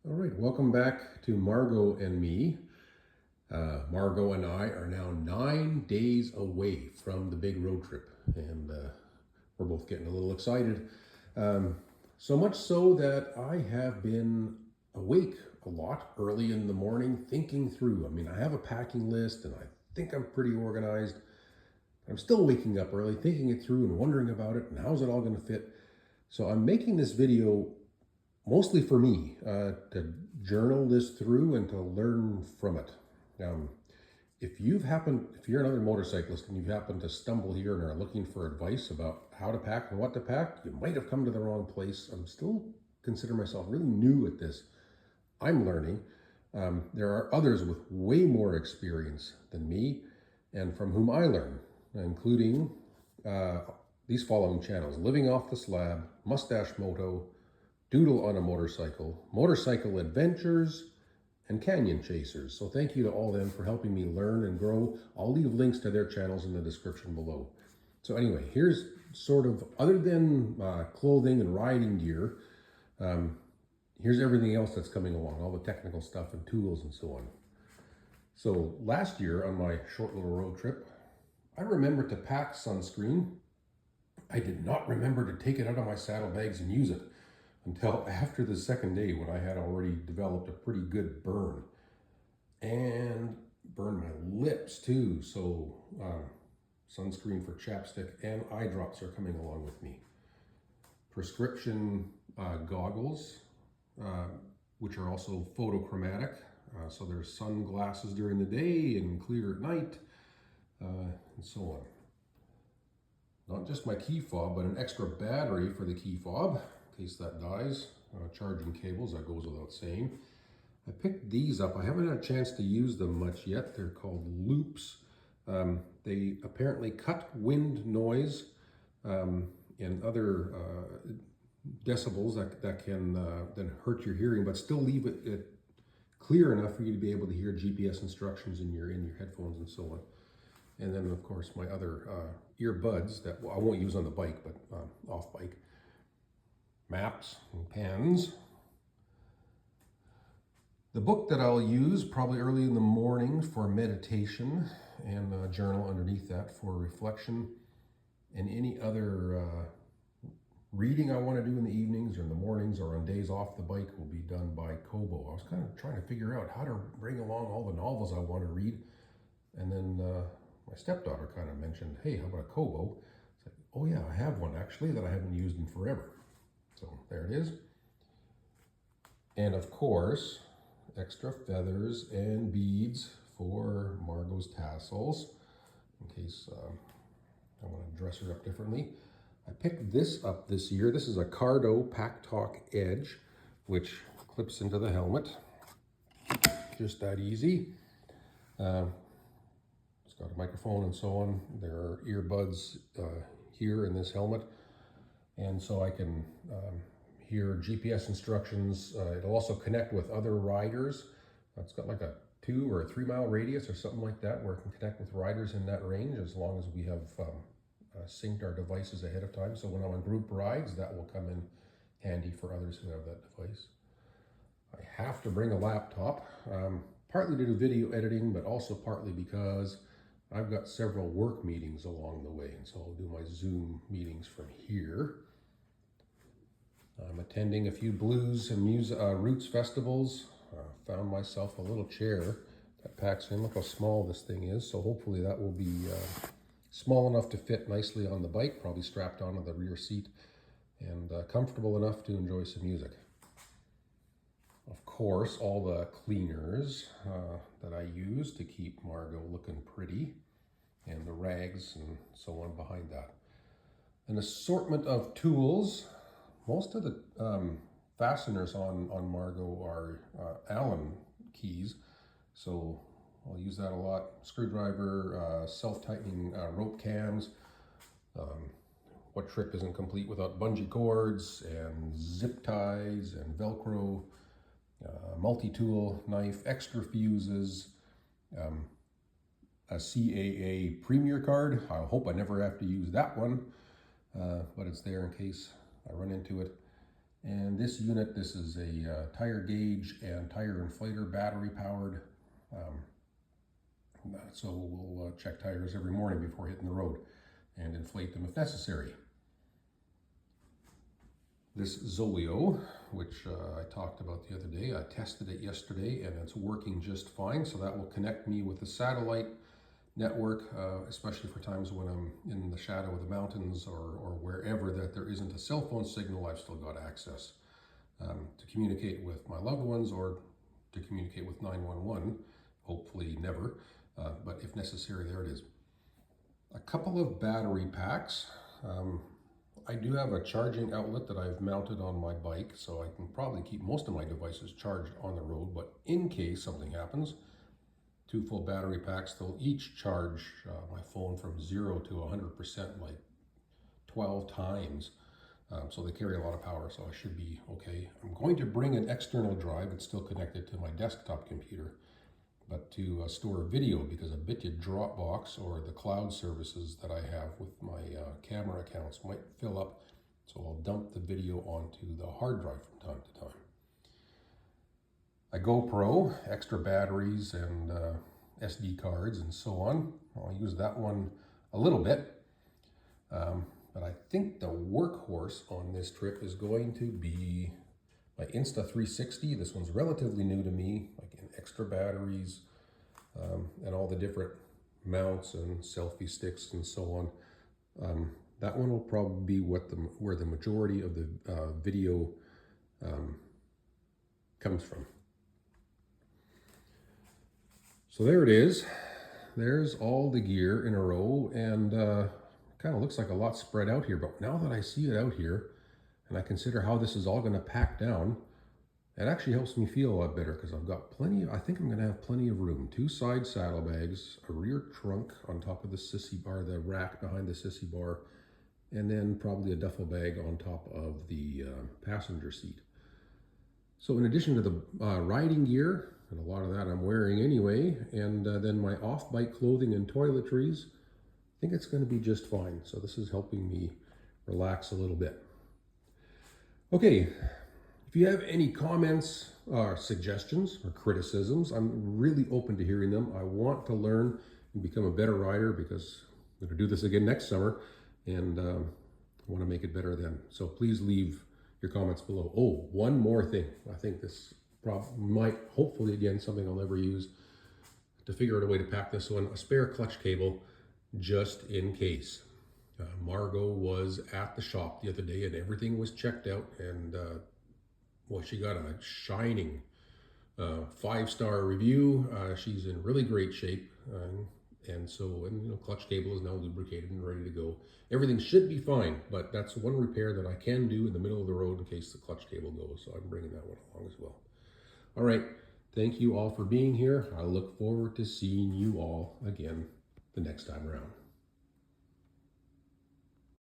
All right, welcome back to Margot and me. Margot and I are now 9 days away from the big road trip, and we're both getting a little excited. Um, so much so that I have been awake a lot early in the morning thinking through. I have a packing list and I think I'm pretty organized. I'm still waking up early, thinking it through and wondering about it and how's it all going to fit. So I'm making this video mostly for me to journal this through and to learn from it. Um, if you're another motorcyclist and you happen to stumble here and are looking for advice about how to pack and what to pack, you might have come to the wrong place. I'm still consider myself really new at this. I'm learning. There are others with way more experience than me and from whom I learn, including uh, these following channels: Living Off the Slab, Mustache Moto, Doodle on a Motorcycle, Motorcycle Adventures, and Canyon Chasers. So thank you to all them for helping me learn and grow. I'll leave links to their channels in the description below. So anyway, here's sort of, other than clothing and riding gear, um, here's everything else that's coming along, all the technical stuff and tools and so on. So last year on my short little road trip, I remembered to pack sunscreen. I did not remember to take it out of my saddlebags and use it until after the second day, when I had already developed a pretty good burn and burned my lips too. So sunscreen for chapstick and eye drops are coming along with me. Prescription goggles, which are also photochromatic. So there's sunglasses during the day and clear at night, and so on. Not just my key fob, but an extra battery for the key fob in case that dies. Charging cables, that goes without saying. I picked these up. I haven't had a chance to use them much yet. They're called loops. They apparently cut wind noise and other decibels that can then hurt your hearing, but still leave it clear enough for you to be able to hear GPS instructions in your headphones and so on. And then, of course, my other earbuds that I won't use on the bike, but off bike. Maps and pens. The book that I'll use probably early in the morning for meditation, and a journal underneath that for reflection, and any other reading I want to do in the evenings or in the mornings or on days off the bike will be done by Kobo. I was kind of trying to figure out how to bring along all the novels I want to read, and then my stepdaughter kind of mentioned, hey, how about a Kobo? It's like, oh yeah, I have one actually that I haven't used in forever. So there it is. And of course, extra feathers and beads for Margot's tassels, in case I want to dress her up differently. I picked this up this year. This is a Cardo Pack Talk Edge, which clips into the helmet. Just that easy. It's got a microphone and so on. There are earbuds here in this helmet, and so I can hear GPS instructions. It'll also connect with other riders. It's got like a 2 or 3 mile radius or something like that, where it can connect with riders in that range, as long as we have synced our devices ahead of time. So when I'm on group rides, that will come in handy for others who have that device. I have to bring a laptop, partly to do video editing, but also partly because I've got several work meetings along the way, and so I'll do my Zoom meetings from here. I'm attending a few blues and roots festivals. Found myself a little chair that packs in. Look how small this thing is. So hopefully that will be small enough to fit nicely on the bike, probably strapped onto the rear seat, and comfortable enough to enjoy some music. Of course, all the cleaners that I use to keep Margot looking pretty, and the rags and so on behind that. An assortment of tools. Most of the fasteners on Margot are Allen keys, so I'll use that a lot. Screwdriver, self-tightening rope cams. What trip isn't complete without bungee cords and zip ties and Velcro, multi-tool knife, extra fuses, a CAA Premier card. I hope I never have to use that one, but it's there in case I run into it. And this unit, this is a tire gauge and tire inflator battery powered. So we'll check tires every morning before hitting the road and inflate them if necessary. This Zoleo, which I talked about the other day, I tested it yesterday and it's working just fine. So that will connect me with the satellite network, especially for times when I'm in the shadow of the mountains or wherever that there isn't a cell phone signal. I've still got access to communicate with my loved ones or to communicate with 911, hopefully never, but if necessary, there it is. A couple of battery packs. I do have a charging outlet that I've mounted on my bike, so I can probably keep most of my devices charged on the road, but in case something happens, 2 full battery packs, they'll each charge my phone from 0 to 100% like 12 times. So they carry a lot of power, so I should be okay. I'm going to bring an external drive. It's still connected to my desktop computer, but to store video, because I bet you Dropbox or the cloud services that I have with my camera accounts might fill up. So I'll dump the video onto the hard drive from time to time. A GoPro, extra batteries and SD cards and so on. I'll use that one a little bit. But I think the workhorse on this trip is going to be my Insta360. This one's relatively new to me, like in extra batteries and all the different mounts and selfie sticks and so on. That one will probably be where the majority of the video comes from. So there it is. There's all the gear in a row, and kind of looks like a lot spread out here, but now that I see it out here and I consider how this is all going to pack down, it actually helps me feel a lot better because I've got plenty. I think I'm going to have plenty of room. 2 side saddlebags, a rear trunk on top of the sissy bar, the rack behind the sissy bar, and then probably a duffel bag on top of the passenger seat. So in addition to the riding gear, and a lot of that I'm wearing anyway, and then my off-bike clothing and toiletries, I think it's going to be just fine. So this is helping me relax a little bit. Okay, if you have any comments or suggestions or criticisms, I'm really open to hearing them. I want to learn and become a better rider because I'm going to do this again next summer, and I want to make it better then. So please leave your comments below. Oh, one more thing. I think this might, hopefully again, something I'll never use, to figure out a way to pack this one, a spare clutch cable just in case. Margot was at the shop the other day and everything was checked out, and well, she got a shining 5-star review. She's in really great shape, and clutch cable is now lubricated and ready to go. Everything should be fine, but that's one repair that I can do in the middle of the road in case the clutch cable goes, so I'm bringing that one along as well. All right, thank you all for being here. I look forward to seeing you all again the next time around.